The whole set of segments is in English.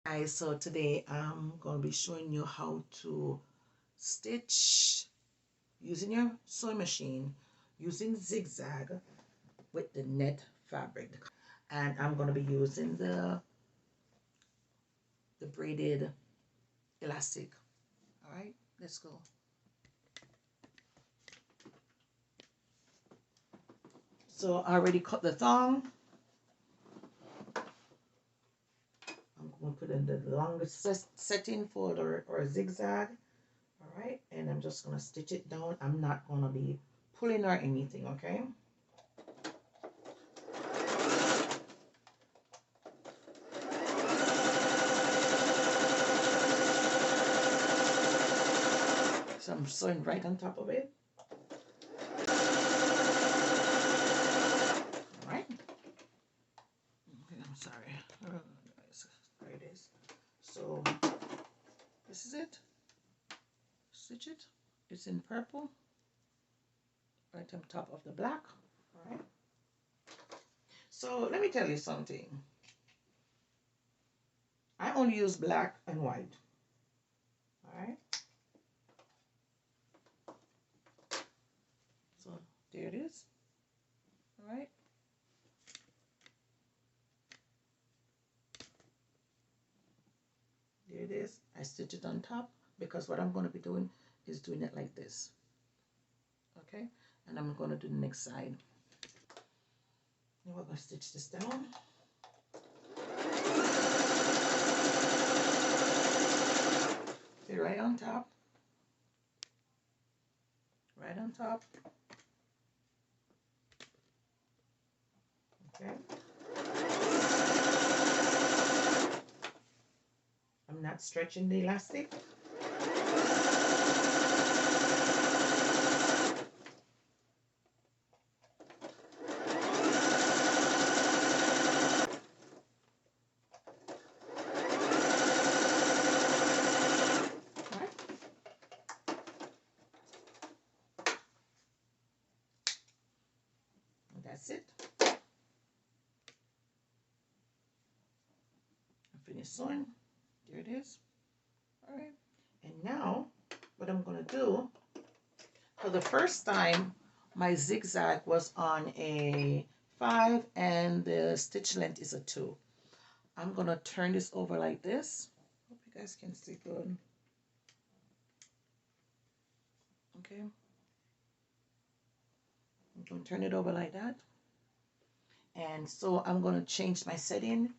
Guys, so today I'm going to be showing you how to stitch using your sewing machine using zigzag with the net fabric, and I'm going to be using the braided elastic. All right, let's go. So I already cut the thong. I'm going to put in the longest setting fold or zigzag. All right, and I'm just going to stitch it down. I'm not going to be pulling or anything, okay? So I'm sewing right on top of it. All right. Okay, I'm sorry. There it is. So this is it. Stitch it. It's in purple. Right on top of the black. All right. So let me tell you something. I only use black and white. All right. So there it is. All right. There it is. I stitch it on top because what I'm going to be doing is doing it like this. Okay. And I'm going to do the next side. Now we're going to stitch this down. See, right on top. Right on top. Okay. I'm not stretching the elastic. That's it. I finished sewing. There it is. All right. And now what I'm going to do, for the first time, my zigzag was on a 5 and the stitch length is a 2. I'm going to turn this over like this. Hope you guys can see good. Okay. I'm going to turn it over like that. And so I'm going to change my setting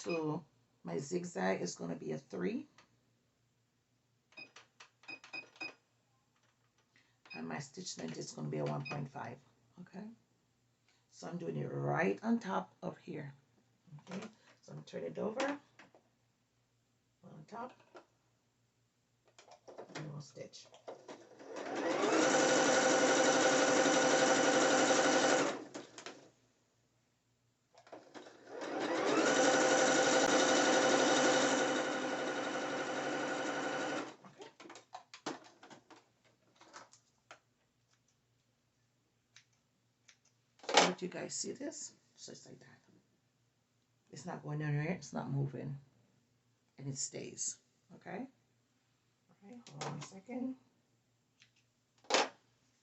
to my zigzag is going to be a 3. And my stitch length is going to be a 1.5. Okay. So I'm doing it right on top of here. Okay. So I'm turning it over on top. And we'll stitch. You guys see this? Just like that. It's not going anywhere. It's not moving. And it stays. Okay? All right. Hold on a second.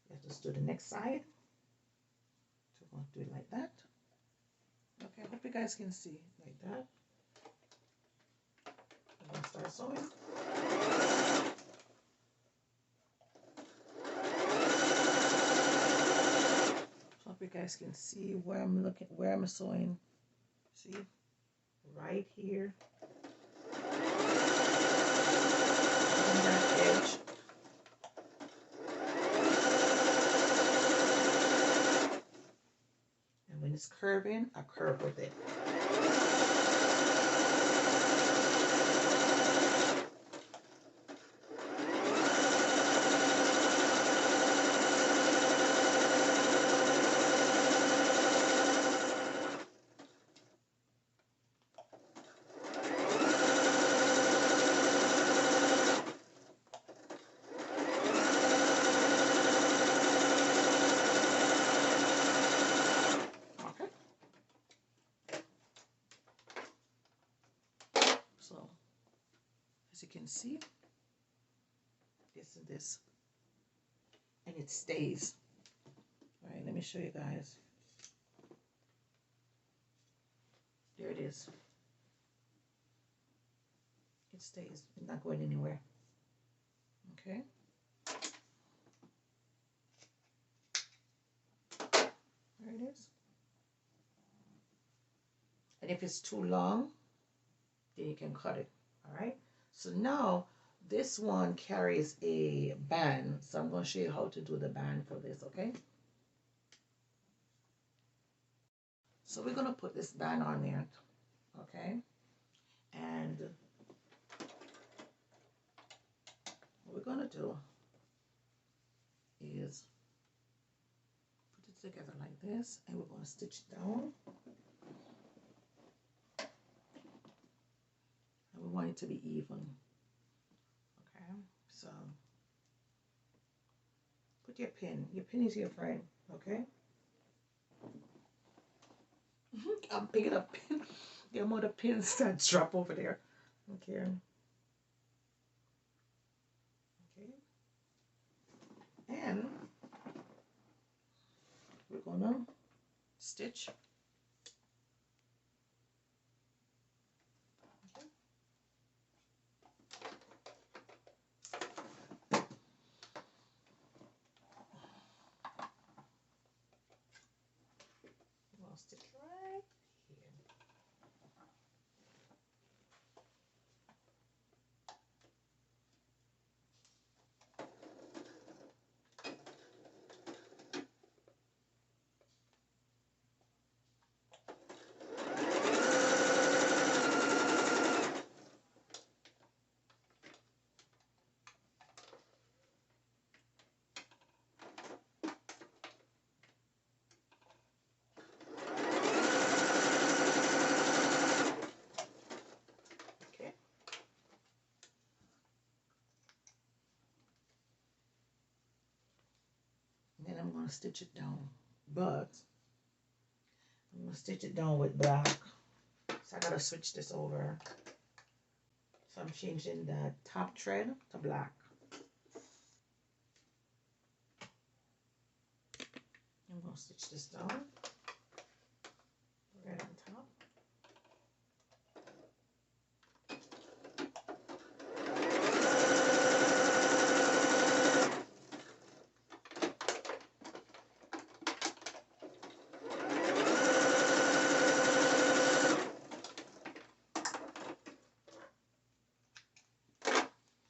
Let's just do the next side. So we'll do it like that. Okay. I hope you guys can see. Like that. I'm going to start sewing. Hope you guys can see where I'm looking, where I'm sewing. See, right here on that edge. And when it's curving, I curve with it. as you can see, this and this, and it stays. All right, let me show you guys. There it is. It stays. It's not going anywhere. Okay. There it is. And if it's too long, then you can cut it. All right. So now this one carries a band. So I'm going to show you how to do the band for this. Okay. So we're going to put this band on there. Okay. And what we're going to do is put it together like this, and we're going to stitch down. And we want it to be even. Okay, so put your pin. Your pin is your friend. Okay. I'm picking up pin. The amount of pins that drop over there. Okay. Okay. And we're gonna stitch. Okay. We're gonna stitch right here. Okay. And then I'm gonna stitch it down, but I'm gonna stitch it down with black. So I gotta switch this over. So I'm changing the top thread to black. I'm gonna stitch this down right on top.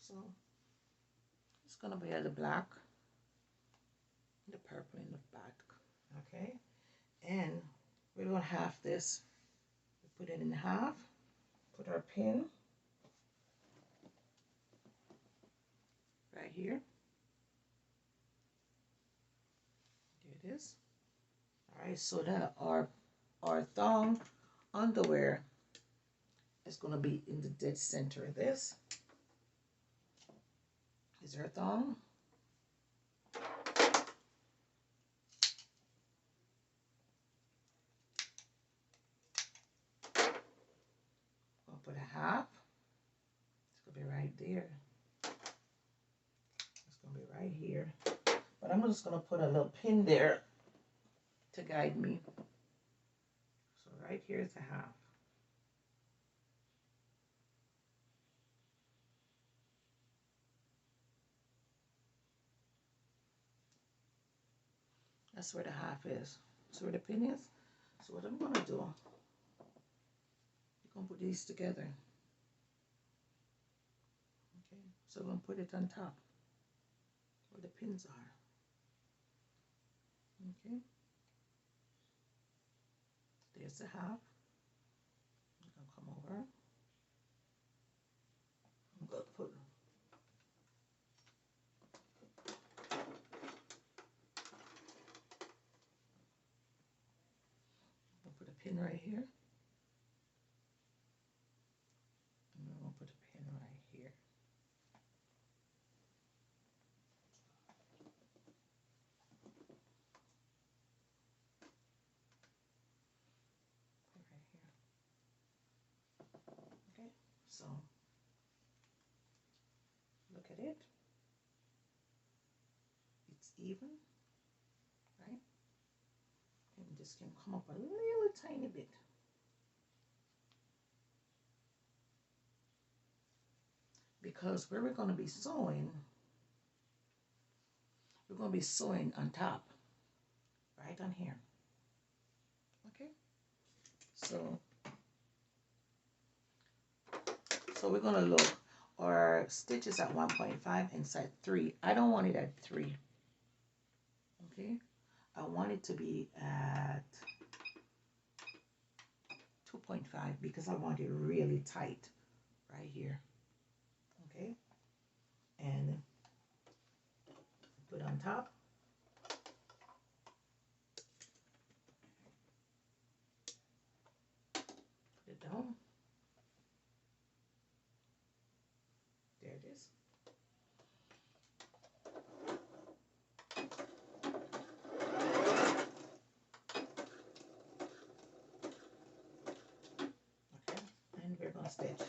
So it's gonna be the black, the purple in the back. Okay, and we're gonna half this. We put it in half. Put our pin right here. There it is. All right, so that our thong underwear is gonna be in the dead center of this. Is our thong. I'll put a half. It's gonna be right there. It's gonna be right here. But I'm just gonna put a little pin there to guide me. So right here is a half. That's where the half is. That's where the pin is. So what I'm gonna do, you're gonna put these together. Okay, so I'm gonna put it on top where the pins are. Okay, there's the half. I'm gonna come over. I'm gonna put a pin right here. And I'm gonna put a pin right here. Right here. Okay, so Look at it. It's even, right? And this can come up a little tiny bit. Because where we're going to be sewing on top, right on here. Okay, so we're going to look, our stitch is at 1.5 inside 3. I don't want it at 3. Okay, I want it to be at 2.5 because I want it really tight right here. Okay, and put on top. Put it down. There it is. Okay, and we're gonna stitch.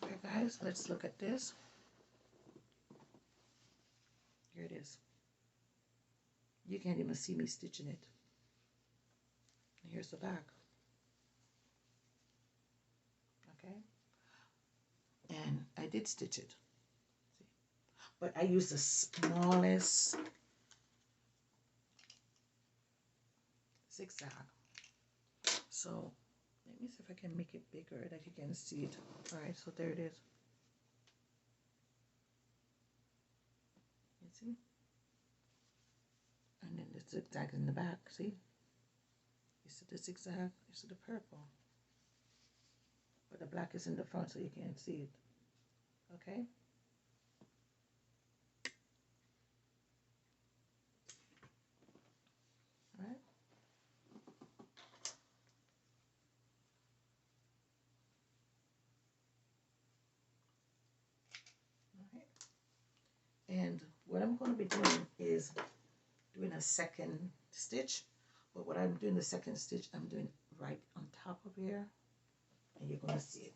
Okay guys, let's look at this. Here it is. You can't even see me stitching it. And here's the back. Okay, and I did stitch it. See? But I used the smallest zigzag. So let me see if I can make it bigger that you can see it. All right, so there it is. You see? And then the zigzag in the back, see? You see the zigzag, you see the purple. But the black is in the front so you can't see it. Okay? All right? And what I'm going to be doing is doing a second stitch. But what I'm doing the second stitch, I'm doing right on top of here. And you're going to see it.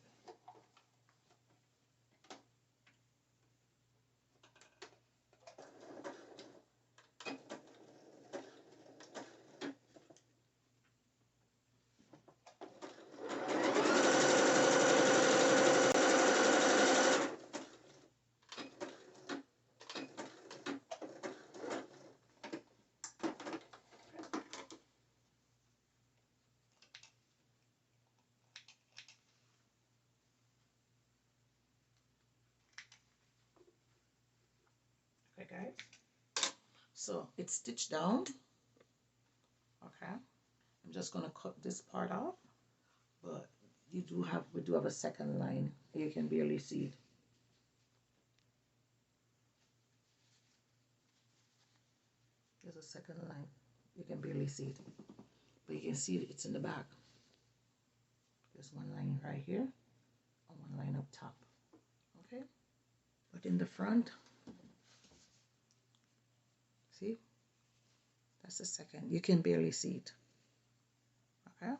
Okay, guys. So it's stitched down. Okay. I'm just going to cut this part off. But we do have a second line. You can barely see it. There's a second line. You can barely see it. But you can see it, it's in the back. There's one line right here and one line up top. Okay? But in the front, see? That's the second. You can barely see it. Okay?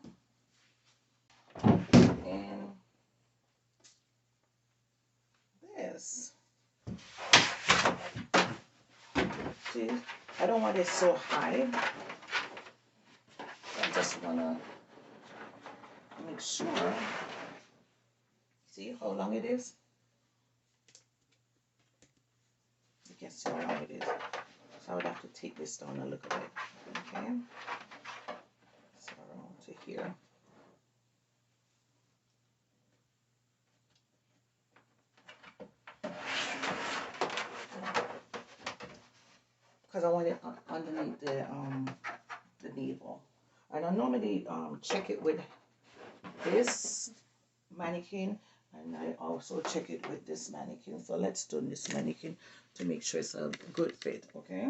And this. See? I don't want it so high. I just want to make sure. See how long it is? You can see how long it is. So I would have to take this down a little bit. Okay? So around to here. because I want it underneath the navel. And I normally check it with this mannequin, and I also check it with this mannequin. So let's do this mannequin to make sure it's a good fit, okay?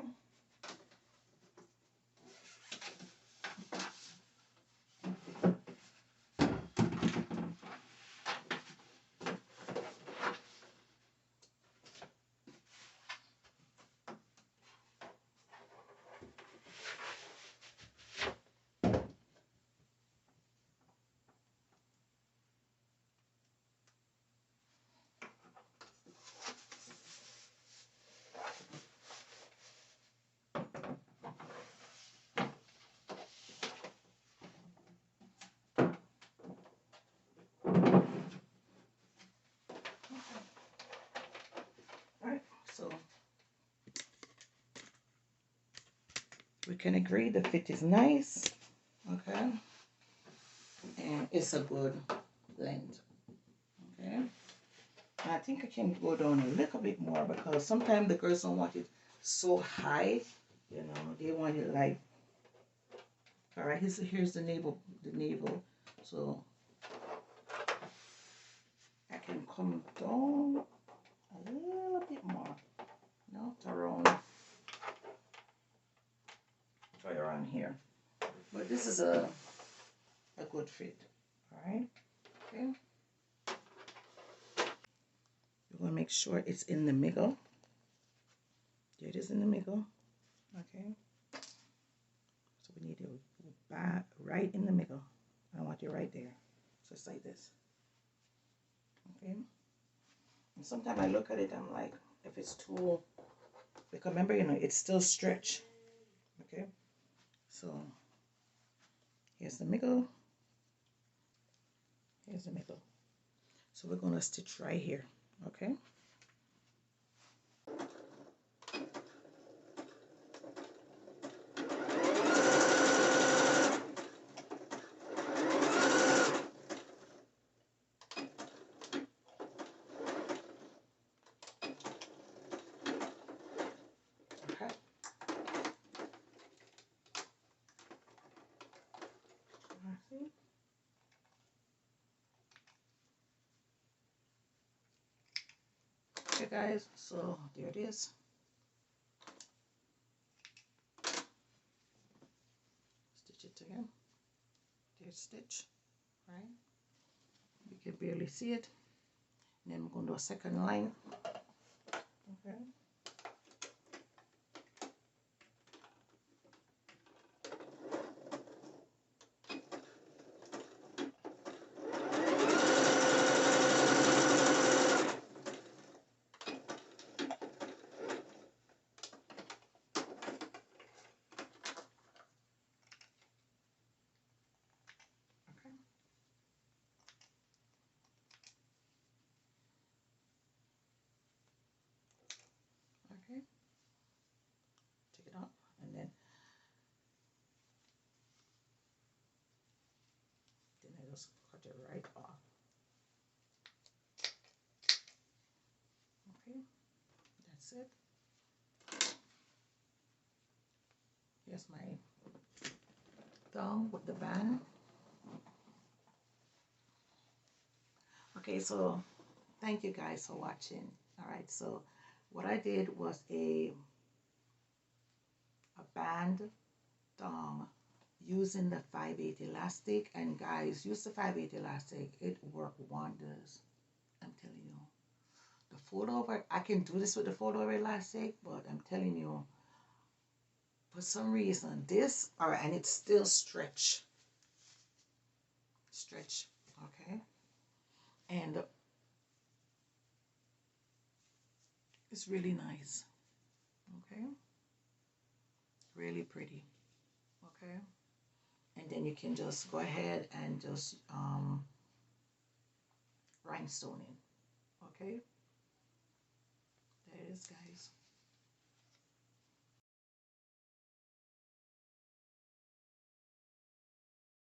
So we can agree the fit is nice, okay? And it's a good length, okay? And I think I can go down a little bit more because sometimes the girls don't want it so high, you know, they want it like, all right, here's the navel, so I can come down a little bit more, not around here, but this is a good fit. All right, okay. We're gonna make sure it's in the middle. There it is in the middle. Okay. So we need it right in the middle. I want it right there, just like this. Okay. And sometimes I look at it, I'm like, if it's too, because remember, you know, it's still stretch. Okay. So here's the middle. Here's the middle. So we're gonna stitch right here. Okay. Okay guys, so there it is. Stitch it again. There's stitch, right? You can barely see it. And then I'm going to do a second line. Okay. Okay, take it off, and then I just cut it right off. Okay, that's it. Here's my thong with the band. Okay, so thank you guys for watching. All right, so what I did was a band thong using the 5/8 elastic, and guys, use the 5/8 elastic. It worked wonders. I'm telling you. The fold over, I can do this with the fold over elastic, but I'm telling you, for some reason, this, all right, and it's still stretch, okay, and it's really nice, okay, really pretty, okay, and then you can just go ahead and just rhinestone it, okay. There it is, guys.